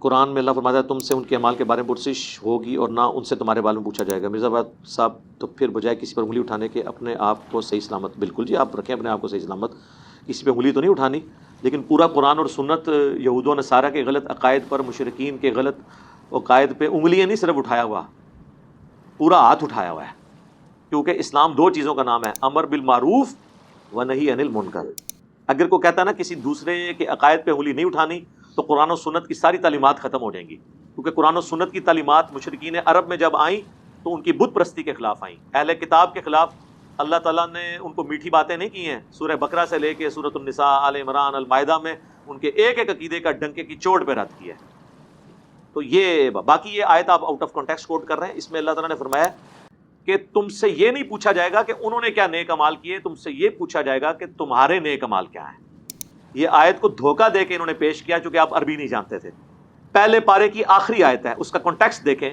قرآن میں اللہ فرماتا ہے تم سے ان کے اعمال کے بارے میں پرسش ہوگی اور نہ ان سے تمہارے بارے میں پوچھا جائے گا۔ مرزا آباد صاحب تو پھر بجائے کسی پر انگلی اٹھانے کے اپنے آپ کو صحیح سلامت، بالکل جی آپ رکھیں اپنے آپ کو صحیح سلامت، کسی پہ انگلی تو نہیں اٹھانی، لیکن پورا قرآن اور سنت یہود و نصارہ کے غلط عقائد پر، مشرکین کے غلط عقائد پہ انگلیاں نہیں صرف اٹھایا ہوا، پورا ہاتھ اٹھایا ہوا ہے، کیونکہ اسلام دو چیزوں کا نام ہے، امر بالمعروف و نہی عن المنکر۔ اگر کوئی کہتا ہے نا کسی دوسرے کے عقائد پہ انگلی نہیں اٹھانی تو قرآن و سنت کی ساری تعلیمات ختم ہو جائیں گی، کیونکہ قرآن و سنت کی تعلیمات مشرکین عرب میں جب آئیں تو ان کی بت پرستی کے خلاف آئیں، اہل کتاب کے خلاف اللہ تعالیٰ نے ان کو میٹھی باتیں نہیں کی ہیں، سورہ بقرہ سے لے کے سورۃ النساء، آل عمران، المائدہ میں ان کے ایک ایک عقیدے کا ڈنکے کی چوٹ پہ رد کیا ہے۔ تو یہ باقی یہ آیت آپ آؤٹ آف کانٹیکسٹ کوٹ کر رہے ہیں، اس میں اللہ تعالیٰ نے فرمایا کہ تم سے یہ نہیں پوچھا جائے گا کہ انہوں نے کیا نیک امال کیے، تم سے یہ پوچھا جائے گا کہ تمہارے نیک امال کیا ہیں۔ یہ آیت کو دھوکہ دے کے انہوں نے پیش کیا چونکہ آپ عربی نہیں جانتے تھے۔ پہلے پارے کی آخری آیت ہے، اس کا کانٹیکسٹ دیکھیں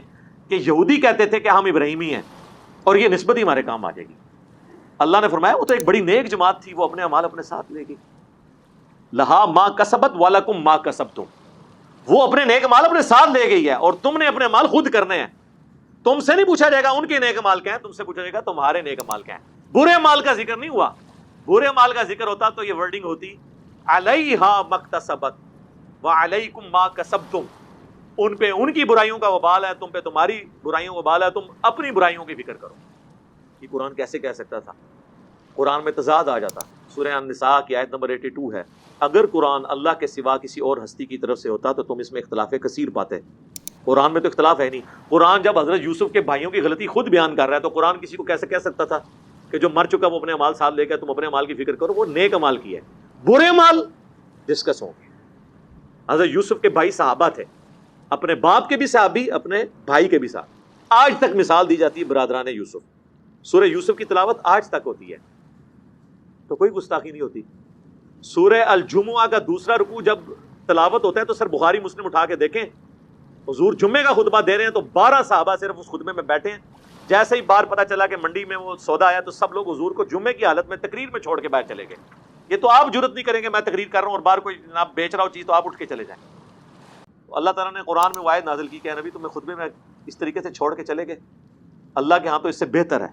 کہ یہودی کہتے تھے کہ ہم ابراہیمی ہیں اور یہ نسبت ہی ہمارے کام آ جائے گی۔ اللہ نے فرمایا وہ تو ایک بڑی نیک جماعت تھی، وہ اپنے اعمال اپنے ساتھ لے گئی، لہا ما کسبت ولکم ما کسبتم، وہ اپنے نیک امال اپنے ساتھ لے گئی ہے اور تم نے اپنے امال خود کرنے ہیں۔ تم سے نہیں پوچھا جائے گا ان کے نیک امال کیا ہیں، تم سے پوچھا جائے گا تمہارے نیک امال کیا ہیں۔ برے امال کا ذکر نہیں ہوا، برے امال کا ذکر ہوتا تو یہ ورڈنگ ہوتی علیہا مکتسبت وعلیکم ما کسبتم، ان پہ ان کی برائیوں کا وبال ہے، تم پہ تمہاری برائیوں کا وبال ہے، تم اپنی برائیوں کی فکر کرو۔ یہ قرآن کیسے کہہ سکتا تھا؟ قرآن میں تضاد آ جاتا۔ سورہ النساء کی آیت نمبر 82 ہے، اگر قرآن اللہ کے سوا کسی اور ہستی کی طرف سے ہوتا تو تم اس میں اختلاف کثیر پاتے۔ قرآن میں تو اختلاف ہے نہیں۔ قرآن جب حضرت یوسف کے بھائیوں کی غلطی خود بیان کر رہا ہے تو قرآن کسی کو کیسے کہہ سکتا تھا کہ جو مر چکا وہ اپنے امال ساتھ لے گا، تم اپنے امال کی فکر کرو؟ وہ نیک امال کی ہے، برے امال ڈسکس ہوں گے۔ حضرت یوسف کے بھائی صحابہ تھے، اپنے باپ کے بھی صحابی، اپنے بھائی کے بھی صحابی، آج تک مثال دی جاتی ہے برادران یوسف۔ سورہ یوسف کی تلاوت آج تک ہوتی ہے تو کوئی گستاخی نہیں ہوتی۔ سورہ الجمعہ کا دوسرا رکوع جب تلاوت ہوتا ہے تو سر بخاری مسلم اٹھا کے دیکھیں، حضور جمعے کا خطبہ دے رہے ہیں تو 12 صحابہ صرف اس خطبے میں بیٹھے ہیں۔ جیسے ہی بار پتہ چلا کہ منڈی میں وہ سودا آیا تو سب لوگ حضور کو جمعے کی حالت میں تقریر میں چھوڑ کے باہر چلے گئے۔ یہ تو آپ جرت نہیں کریں گے میں تقریر کر رہا ہوں اور باہر کوئی جناب بیچ رہا ہو چیز تو آپ اٹھ کے چلے جائیں۔ تو اللہ تعالیٰ نے قرآن میں وہ آیت نازل کی کہ اے نبی تمہیں خطبے میں اس طریقے سے چھوڑ کے چلے گئے، اللہ کے ہاں تو اس سے بہتر ہے،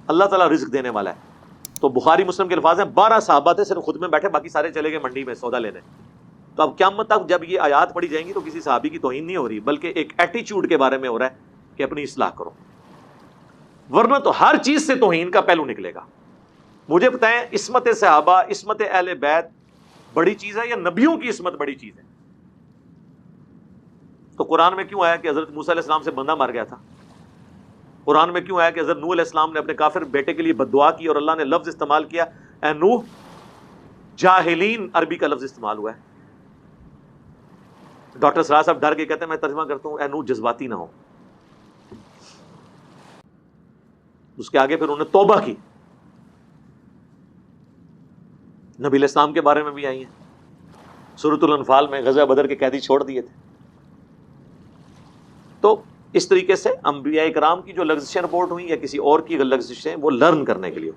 اللہ تعالیٰ رزق دینے والا ہے۔ تو بخاری مسلم کے الفاظ ہیں 12 صحابہ تھے صرف خطبے میں بیٹھے، باقی سارے چلے گئے منڈی میں سودا لینے۔ تو اب قیامت تک جب یہ آیات پڑھی جائیں گی تو کسی صحابی کی توہین نہیں ہو رہی، بلکہ ایک ایٹیچیوڈ کے بارے میں ہو رہا ہے کہ اپنی اصلاح کرو، ورنہ تو ہر چیز سے توہین کا پہلو نکلے گا۔ مجھے بتائیں عصمت صحابہ، عصمت اہل بیت بڑی چیز ہے یا نبیوں کی عصمت بڑی چیز ہے؟ تو قرآن میں کیوں آیا کہ حضرت موسیٰ علیہ السلام سے بندہ مر گیا تھا؟ قرآن میں کیوں آیا کہ حضرت نوح علیہ السلام نے اپنے کافر بیٹے کے لیے بد دعا کی اور اللہ نے لفظ استعمال کیا اے نوح؟ جاہلین عربی کا لفظ استعمال ہوا ہے۔ ڈاکٹر سراج صاحب ڈر کے کہتے ہیں میں ترجمہ کرتا ہوں اے نوح جذباتی نہ ہو۔ اس کے آگے پھر انہوں نے توبہ کی۔ نبی علیہ السلام کے بارے میں بھی آئی ہیں، سورۃ الانفال میں غزوہ بدر کے قیدی چھوڑ دیے تھے۔ تو اس طریقے سے انبیاء کرام کی جو لغزشیں رپورٹ ہوئیں یا کسی اور کی لغزشیں وہ لرن کرنے کے لیے